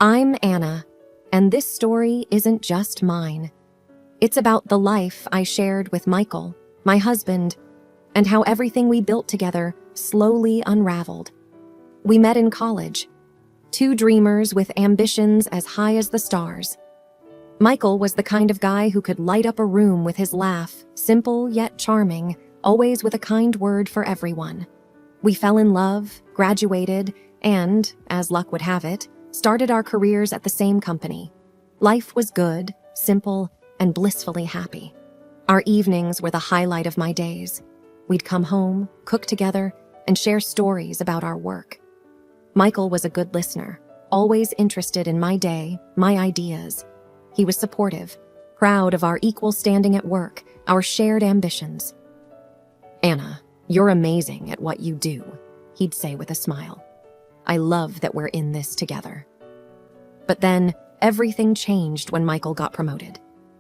I'm Anna, and this story isn't just mine. It's about the life I shared with Michael, my husband, and how everything we built together slowly unraveled. We met in college, two dreamers with ambitions as high as the stars. Michael was the kind of guy who could light up a room with his laugh, simple yet charming, always with a kind word for everyone. We fell in love, graduated, and, as luck would have it, started our careers at the same company. Life was good, simple, and blissfully happy. Our evenings were the highlight of my days. We'd come home, cook together, and share stories about our work. Michael was a good listener, always interested in my day, my ideas. He was supportive, proud of our equal standing at work, our shared ambitions. "Anna, you're amazing at what you do," he'd say with a smile. "I love that we're in this together." But then, everything changed when Michael got promoted.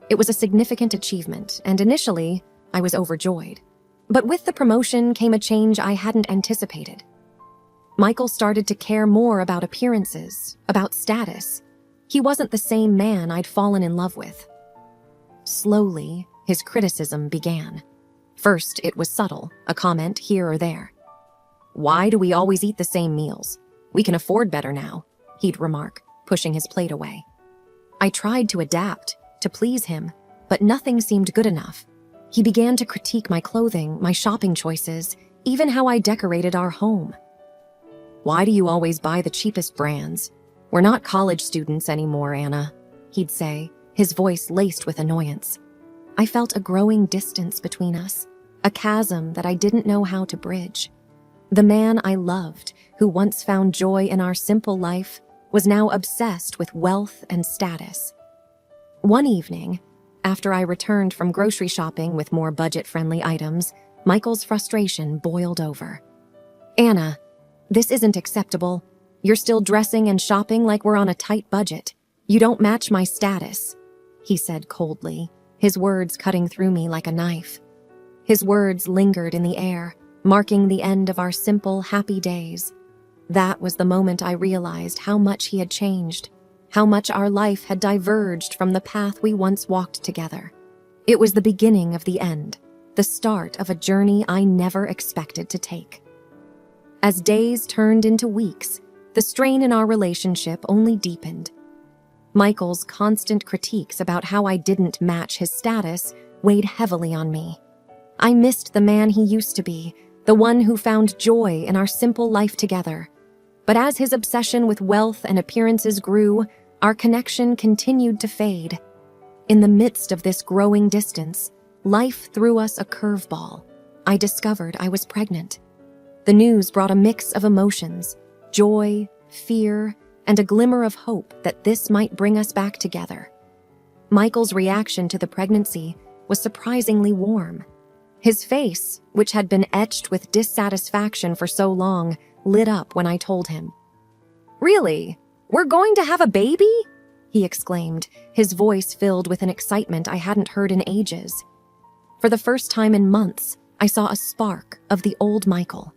It was a significant achievement, and initially, I was overjoyed. But with the promotion came a change I hadn't anticipated. Michael started to care more about appearances, about status. He wasn't the same man I'd fallen in love with. Slowly, his criticism began. First, it was subtle, a comment here or there. "Why do we always eat the same meals? We can afford better now," he'd remark, pushing his plate away. I tried to adapt, to please him, but nothing seemed good enough. He began to critique my clothing, my shopping choices, even how I decorated our home. "Why do you always buy the cheapest brands? We're not college students anymore, Anna," he'd say, his voice laced with annoyance. I felt a growing distance between us, a chasm that I didn't know how to bridge. The man I loved, who once found joy in our simple life, was now obsessed with wealth and status. One evening, after I returned from grocery shopping with more budget-friendly items, Michael's frustration boiled over. "Anna, this isn't acceptable. You're still dressing and shopping like we're on a tight budget. You don't match my status," he said coldly, his words cutting through me like a knife. His words lingered in the air, marking the end of our simple, happy days. That was the moment I realized how much he had changed, how much our life had diverged from the path we once walked together. It was the beginning of the end, the start of a journey I never expected to take. As days turned into weeks, the strain in our relationship only deepened. Michael's constant critiques about how I didn't match his status weighed heavily on me. I missed the man he used to be, the one who found joy in our simple life together. But as his obsession with wealth and appearances grew, our connection continued to fade. In the midst of this growing distance, life threw us a curveball. I discovered I was pregnant. The news brought a mix of emotions, joy, fear, and a glimmer of hope that this might bring us back together. Michael's reaction to the pregnancy was surprisingly warm. His face, which had been etched with dissatisfaction for so long, lit up when I told him. "Really? We're going to have a baby?" he exclaimed, his voice filled with an excitement I hadn't heard in ages. For the first time in months, I saw a spark of the old Michael.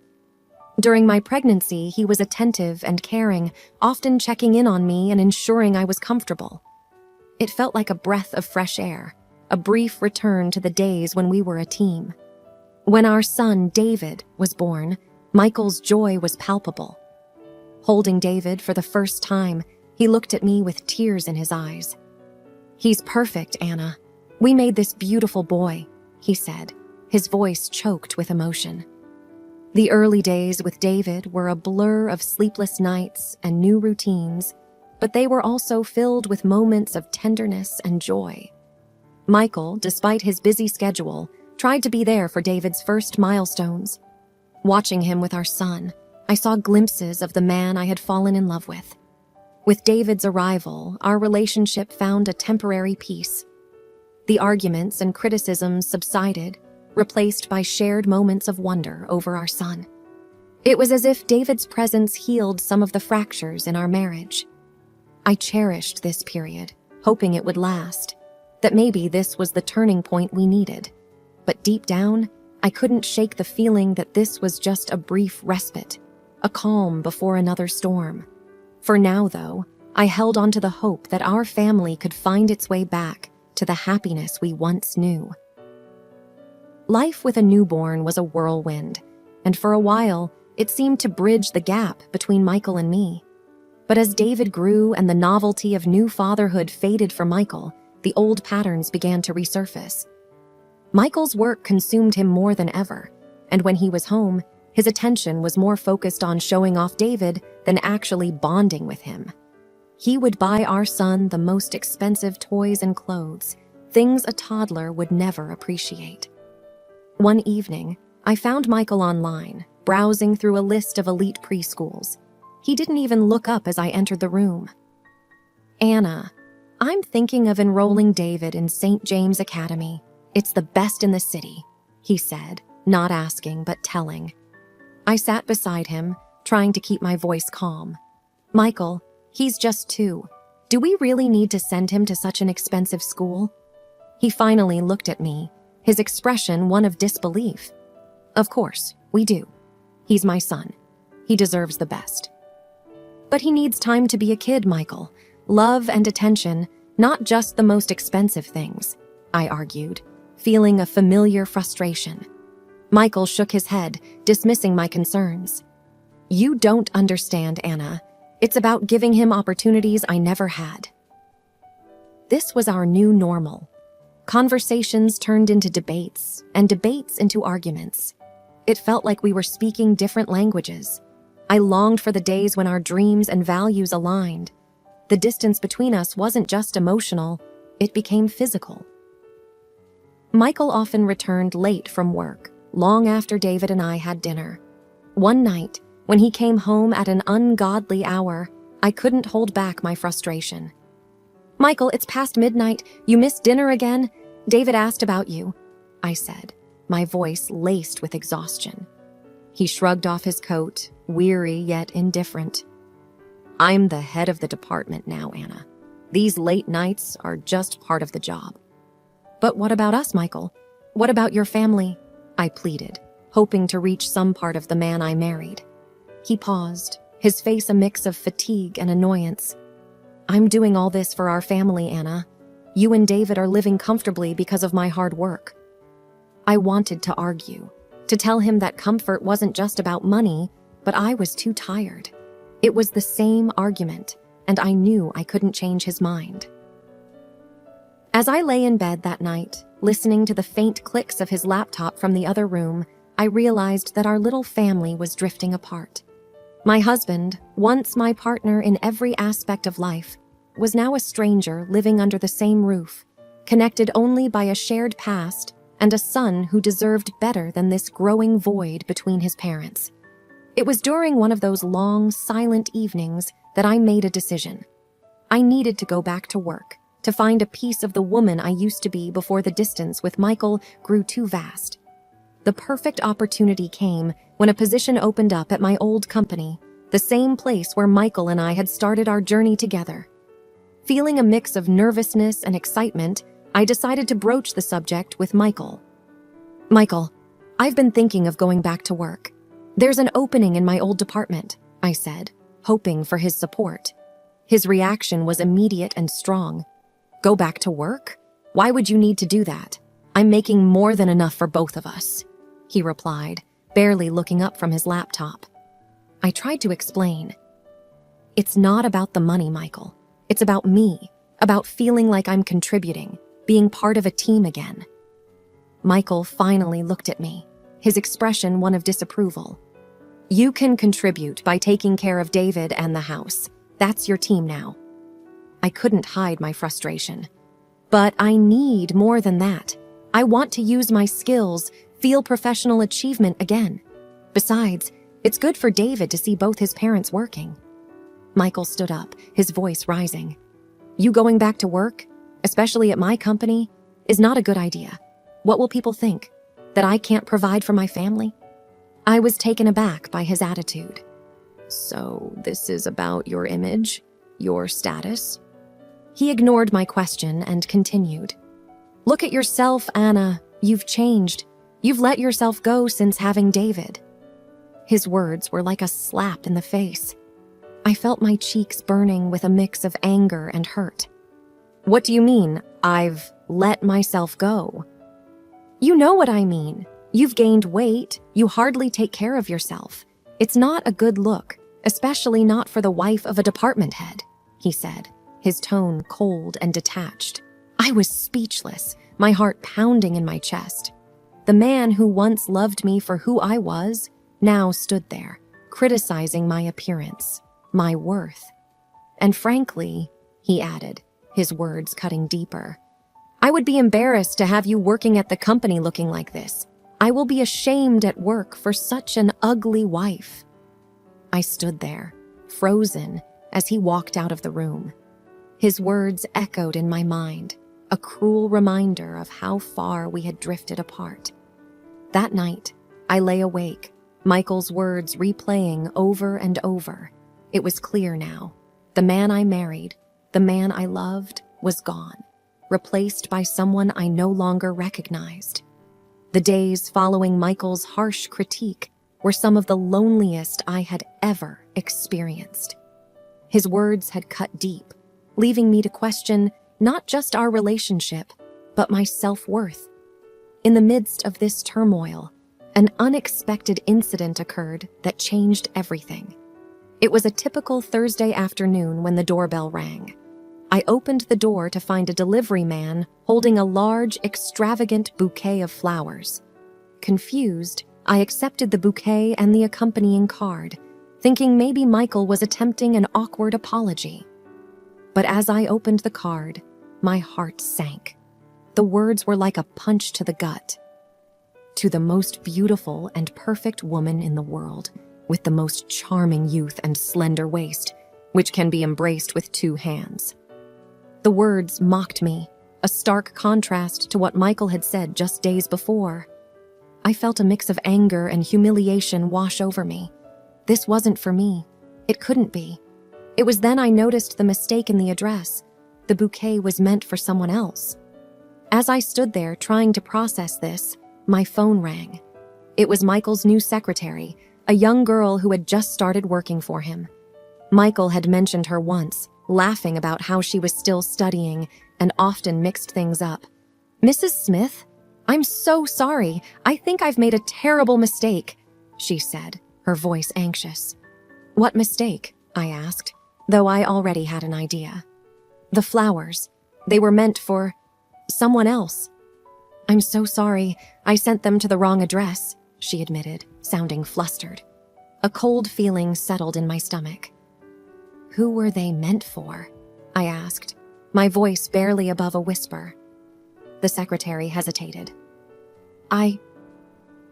During my pregnancy, he was attentive and caring, often checking in on me and ensuring I was comfortable. It felt like a breath of fresh air, a brief return to the days when we were a team. When our son, David, was born, Michael's joy was palpable. Holding David for the first time, he looked at me with tears in his eyes. "He's perfect, Anna. We made this beautiful boy," he said, his voice choked with emotion. The early days with David were a blur of sleepless nights and new routines, but they were also filled with moments of tenderness and joy. Michael, despite his busy schedule, tried to be there for David's first milestones. Watching him with our son, I saw glimpses of the man I had fallen in love with. With David's arrival, our relationship found a temporary peace. The arguments and criticisms subsided, replaced by shared moments of wonder over our son. It was as if David's presence healed some of the fractures in our marriage. I cherished this period, hoping it would last, that maybe this was the turning point we needed. But deep down, I couldn't shake the feeling that this was just a brief respite, a calm before another storm. For now, though, I held on to the hope that our family could find its way back to the happiness we once knew. Life with a newborn was a whirlwind, and for a while, it seemed to bridge the gap between Michael and me. But as David grew and the novelty of new fatherhood faded for Michael, the old patterns began to resurface. Michael's work consumed him more than ever, and when he was home, his attention was more focused on showing off David than actually bonding with him. He would buy our son the most expensive toys and clothes, things a toddler would never appreciate. One evening, I found Michael online, browsing through a list of elite preschools. He didn't even look up as I entered the room. "Anna, I'm thinking of enrolling David in St. James Academy. It's the best in the city," he said, not asking but telling. I sat beside him, trying to keep my voice calm. "Michael, he's just 2. Do we really need to send him to such an expensive school?" He finally looked at me, his expression one of disbelief. "Of course, we do. He's my son. He deserves the best." "But he needs time to be a kid, Michael. Love and attention, not just the most expensive things," I argued, feeling a familiar frustration. Michael shook his head, dismissing my concerns. "You don't understand, Anna. It's about giving him opportunities I never had." This was our new normal. Conversations turned into debates, and debates into arguments. It felt like we were speaking different languages. I longed for the days when our dreams and values aligned. The distance between us wasn't just emotional, it became physical. Michael often returned late from work, long after David and I had dinner. One night, when he came home at an ungodly hour, I couldn't hold back my frustration. "Michael, it's past midnight. You missed dinner again? David asked about you," I said, my voice laced with exhaustion. He shrugged off his coat, weary yet indifferent. "I'm the head of the department now, Anna. These late nights are just part of the job." "But what about us, Michael? What about your family?" I pleaded, hoping to reach some part of the man I married. He paused, his face a mix of fatigue and annoyance. "I'm doing all this for our family, Anna. You and David are living comfortably because of my hard work." I wanted to argue, to tell him that comfort wasn't just about money, but I was too tired. It was the same argument, and I knew I couldn't change his mind. As I lay in bed that night, listening to the faint clicks of his laptop from the other room, I realized that our little family was drifting apart. My husband, once my partner in every aspect of life, was now a stranger living under the same roof, connected only by a shared past and a son who deserved better than this growing void between his parents. It was during one of those long, silent evenings that I made a decision. I needed to go back to work, to find a piece of the woman I used to be before the distance with Michael grew too vast. The perfect opportunity came when a position opened up at my old company, the same place where Michael and I had started our journey together. Feeling a mix of nervousness and excitement, I decided to broach the subject with Michael. "Michael, I've been thinking of going back to work. There's an opening in my old department," I said, hoping for his support. His reaction was immediate and strong. "Go back to work? Why would you need to do that? I'm making more than enough for both of us," he replied, barely looking up from his laptop. I tried to explain. "It's not about the money, Michael. It's about me, about feeling like I'm contributing, being part of a team again." Michael finally looked at me, his expression one of disapproval. "You can contribute by taking care of David and the house. That's your team now." I couldn't hide my frustration. "But I need more than that. I want to use my skills, feel professional achievement again. Besides, it's good for David to see both his parents working." Michael stood up, his voice rising. "You going back to work, especially at my company, is not a good idea. What will people think? That I can't provide for my family?" I was taken aback by his attitude. "So this is about your image, your status?" He ignored my question and continued. "Look at yourself, Anna. You've changed. You've let yourself go since having David." His words were like a slap in the face. I felt my cheeks burning with a mix of anger and hurt. What do you mean, I've let myself go? You know what I mean. You've gained weight, you hardly take care of yourself. It's not a good look, especially not for the wife of a department head, he said, his tone cold and detached. I was speechless, my heart pounding in my chest. The man who once loved me for who I was now stood there, criticizing my appearance, my worth. And frankly, he added, his words cutting deeper, I would be embarrassed to have you working at the company looking like this. I will be ashamed at work for such an ugly wife. I stood there, frozen, as he walked out of the room. His words echoed in my mind, a cruel reminder of how far we had drifted apart. That night, I lay awake, Michael's words replaying over and over. It was clear now. The man I married, the man I loved, was gone, replaced by someone I no longer recognized. The days following Michael's harsh critique were some of the loneliest I had ever experienced. His words had cut deep, leaving me to question not just our relationship, but my self-worth. In the midst of this turmoil, an unexpected incident occurred that changed everything. It was a typical Thursday afternoon when the doorbell rang. I opened the door to find a delivery man holding a large, extravagant bouquet of flowers. Confused, I accepted the bouquet and the accompanying card, thinking maybe Michael was attempting an awkward apology. But as I opened the card, my heart sank. The words were like a punch to the gut. To the most beautiful and perfect woman in the world, with the most charming youth and slender waist, which can be embraced with 2 hands. The words mocked me, a stark contrast to what Michael had said just days before. I felt a mix of anger and humiliation wash over me. This wasn't for me. It couldn't be. It was then I noticed the mistake in the address. The bouquet was meant for someone else. As I stood there trying to process this, my phone rang. It was Michael's new secretary, a young girl who had just started working for him. Michael had mentioned her once, laughing about how she was still studying and often mixed things up. Mrs. Smith, I'm so sorry. I think I've made a terrible mistake, she said, her voice anxious. What mistake? I asked, though I already had an idea. The flowers. They were meant for someone else. I'm so sorry. I sent them to the wrong address, she admitted, sounding flustered. A cold feeling settled in my stomach. Who were they meant for? I asked, my voice barely above a whisper. The secretary hesitated. I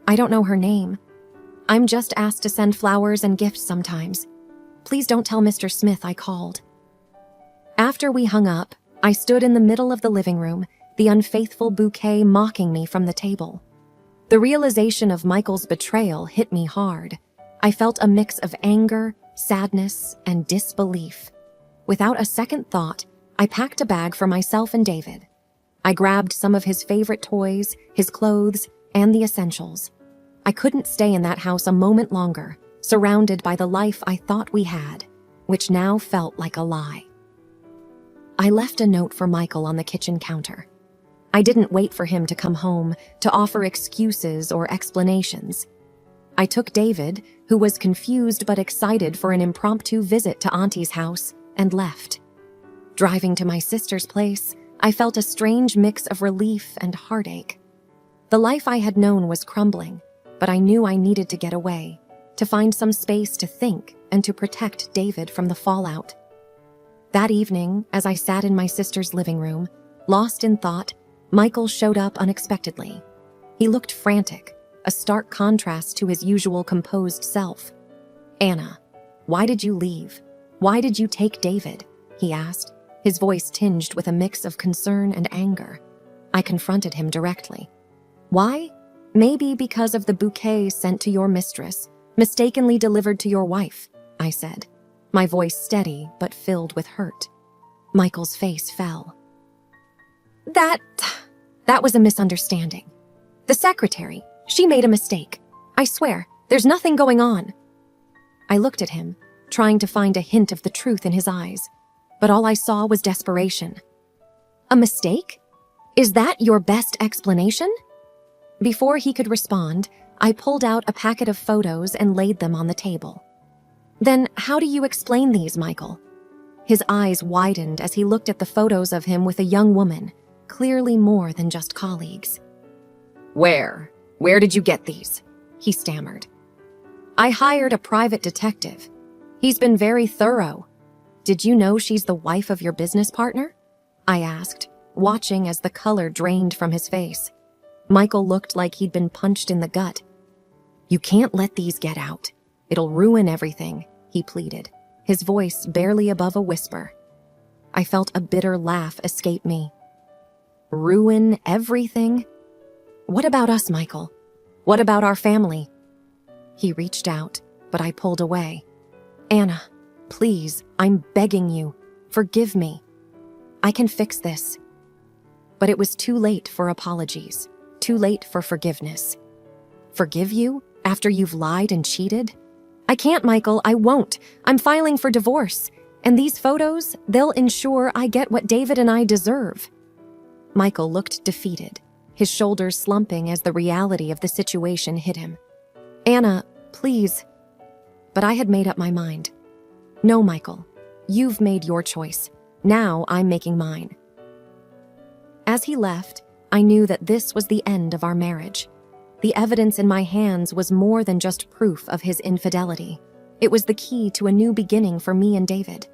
don't know her name. I'm just asked to send flowers and gifts sometimes. Please don't tell Mr. Smith I called. After we hung up, I stood in the middle of the living room, the unfaithful bouquet mocking me from the table. The realization of Michael's betrayal hit me hard. I felt a mix of anger, sadness, and disbelief. Without a second thought, I packed a bag for myself and David. I grabbed some of his favorite toys, his clothes, and the essentials. I couldn't stay in that house a moment longer, surrounded by the life I thought we had, which now felt like a lie. I left a note for Michael on the kitchen counter. I didn't wait for him to come home to offer excuses or explanations. I took David, who was confused but excited for an impromptu visit to Auntie's house, and left. Driving to my sister's place, I felt a strange mix of relief and heartache. The life I had known was crumbling, but I knew I needed to get away, to find some space to think and to protect David from the fallout. That evening, as I sat in my sister's living room, lost in thought, Michael showed up unexpectedly. He looked frantic, a stark contrast to his usual composed self. Anna, why did you leave? Why did you take David? He asked, his voice tinged with a mix of concern and anger. I confronted him directly. Why? Maybe because of the bouquet sent to your mistress, mistakenly delivered to your wife, I said, my voice steady but filled with hurt. Michael's face fell. That was a misunderstanding. The secretary, she made a mistake. I swear, there's nothing going on. I looked at him, trying to find a hint of the truth in his eyes. But all I saw was desperation. A mistake? Is that your best explanation? Before he could respond, I pulled out a packet of photos and laid them on the table. Then how do you explain these, Michael? His eyes widened as he looked at the photos of him with a young woman, clearly more than just colleagues. Where did you get these? He stammered. I hired a private detective. He's been very thorough. Did you know she's the wife of your business partner? I asked, watching as the color drained from his face. Michael looked like he'd been punched in the gut. You can't let these get out. It'll ruin everything, he pleaded, his voice barely above a whisper. I felt a bitter laugh escape me. Ruin everything? What about us, Michael? What about our family? He reached out, but I pulled away. Anna, please, I'm begging you. Forgive me. I can fix this. But it was too late for apologies, too late for forgiveness. Forgive you after you've lied and cheated? I can't, Michael, I won't. I'm filing for divorce. And these photos, they'll ensure I get what David and I deserve. Michael looked defeated, his shoulders slumping as the reality of the situation hit him. Anna, please. But I had made up my mind. No, Michael, you've made your choice. Now I'm making mine. As he left, I knew that this was the end of our marriage. The evidence in my hands was more than just proof of his infidelity. It was the key to a new beginning for me and David.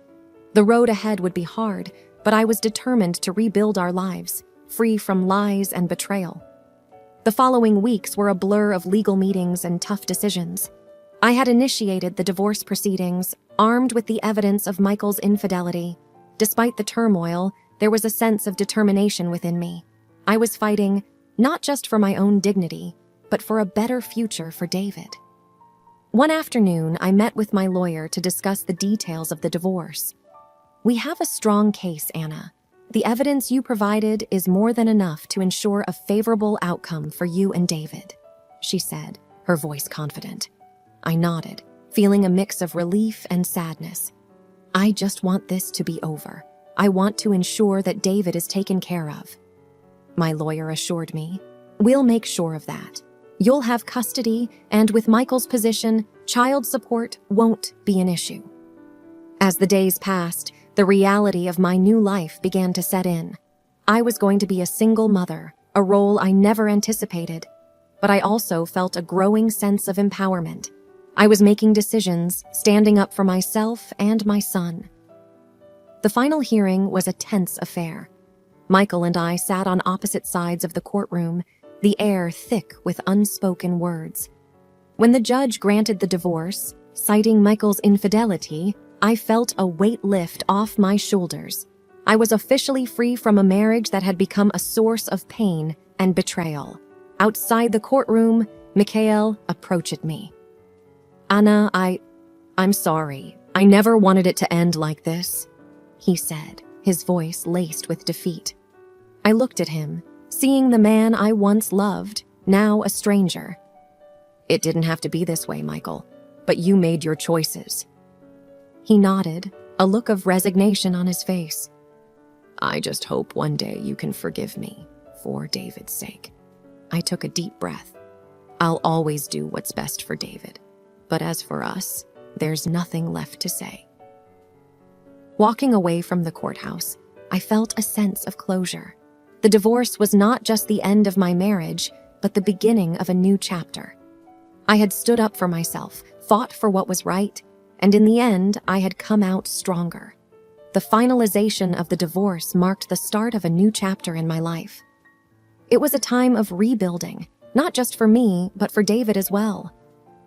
The road ahead would be hard, but I was determined to rebuild our lives, free from lies and betrayal. The following weeks were a blur of legal meetings and tough decisions. I had initiated the divorce proceedings, armed with the evidence of Michael's infidelity. Despite the turmoil, there was a sense of determination within me. I was fighting not just for my own dignity, but for a better future for David. One afternoon, I met with my lawyer to discuss the details of the divorce. We have a strong case, Anna. The evidence you provided is more than enough to ensure a favorable outcome for you and David, she said, her voice confident. I nodded, feeling a mix of relief and sadness. I just want this to be over. I want to ensure that David is taken care of. My lawyer assured me, we'll make sure of that. You'll have custody, and with Michael's position, child support won't be an issue. As the days passed, the reality of my new life began to set in. I was going to be a single mother, a role I never anticipated. But I also felt a growing sense of empowerment. I was making decisions, standing up for myself and my son. The final hearing was a tense affair. Michael and I sat on opposite sides of the courtroom, the air thick with unspoken words. When the judge granted the divorce, citing Michael's infidelity, I felt a weight lift off my shoulders. I was officially free from a marriage that had become a source of pain and betrayal. Outside the courtroom, Mikhail approached me. Anna, I'm sorry. I never wanted it to end like this, he said, his voice laced with defeat. I looked at him, seeing the man I once loved, now a stranger. It didn't have to be this way, Michael, but you made your choices. He nodded, a look of resignation on his face. I just hope one day you can forgive me, for David's sake. I took a deep breath. I'll always do what's best for David. But as for us, there's nothing left to say. Walking away from the courthouse, I felt a sense of closure. The divorce was not just the end of my marriage, but the beginning of a new chapter. I had stood up for myself, fought for what was right, and in the end, I had come out stronger. The finalization of the divorce marked the start of a new chapter in my life. It was a time of rebuilding, not just for me, but for David as well.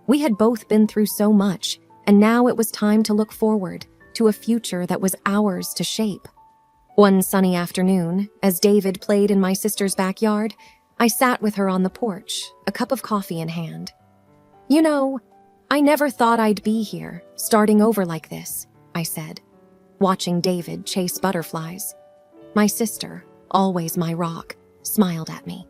We had both been through so much, and now it was time to look forward to a future that was ours to shape. One sunny afternoon, as David played in my sister's backyard, I sat with her on the porch, a cup of coffee in hand. You know, I never thought I'd be here, starting over like this, I said, watching David chase butterflies. My sister, always my rock, smiled at me.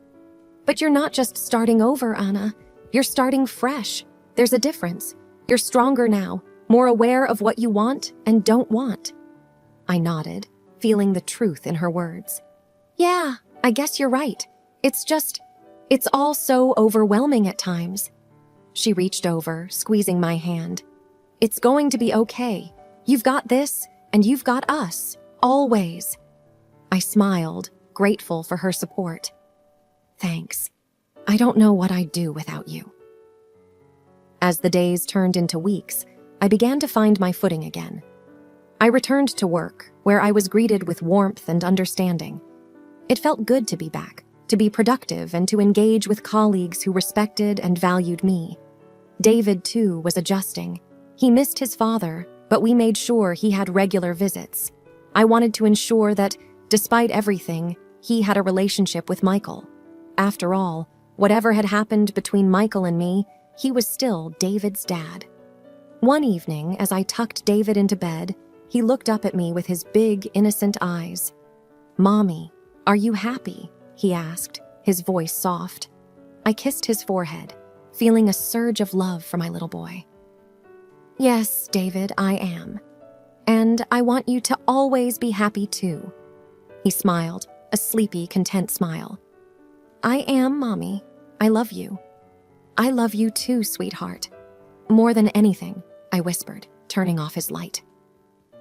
But you're not just starting over, Anna. You're starting fresh. There's a difference. You're stronger now, more aware of what you want and don't want. I nodded, feeling the truth in her words. Yeah, I guess you're right. It's all so overwhelming at times. She reached over, squeezing my hand. It's going to be okay. You've got this, and you've got us, always. I smiled, grateful for her support. Thanks. I don't know what I'd do without you. As the days turned into weeks, I began to find my footing again. I returned to work, where I was greeted with warmth and understanding. It felt good to be back, to be productive and to engage with colleagues who respected and valued me. David, too, was adjusting. He missed his father, but we made sure he had regular visits. I wanted to ensure that, despite everything, he had a relationship with Michael. After all, whatever had happened between Michael and me, he was still David's dad. One evening, as I tucked David into bed, he looked up at me with his big, innocent eyes. "Mommy, are you happy?" he asked, his voice soft. I kissed his forehead, feeling a surge of love for my little boy. "Yes, David, I am. And I want you to always be happy too." He smiled, a sleepy, content smile. "I am, Mommy. I love you." "I love you too, sweetheart." "More than anything," I whispered, turning off his light.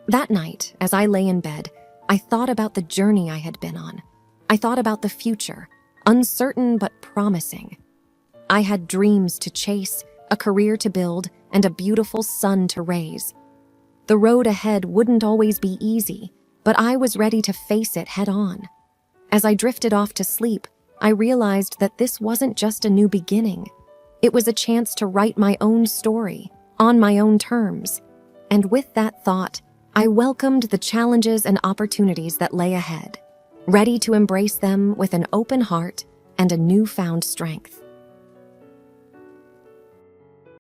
That night, as I lay in bed, I thought about the journey I had been on. I thought about the future, uncertain but promising. I had dreams to chase, a career to build, and a beautiful son to raise. The road ahead wouldn't always be easy, but I was ready to face it head on. As I drifted off to sleep, I realized that this wasn't just a new beginning. It was a chance to write my own story, on my own terms. And with that thought, I welcomed the challenges and opportunities that lay ahead, ready to embrace them with an open heart and a newfound strength.